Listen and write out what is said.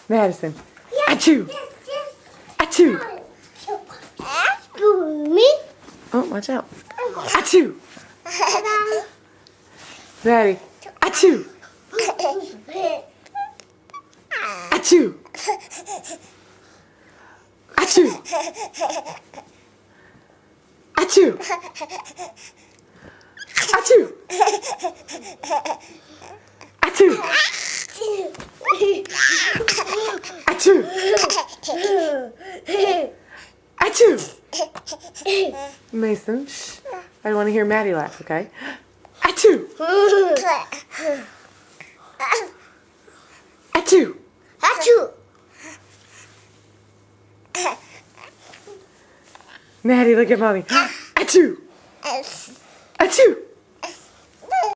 Madison. Achoo. Achoo. Me? Oh, watch out. Achoo. Maddie. Achoo. Achoo. Achoo. Achoo. Achoo. Achoo. Achoo. Achoo. Mason, shh. I want to hear Maddie laugh, okay? Achoo. Achoo. Achoo. Maddie, look at mommy. Achoo. Achoo.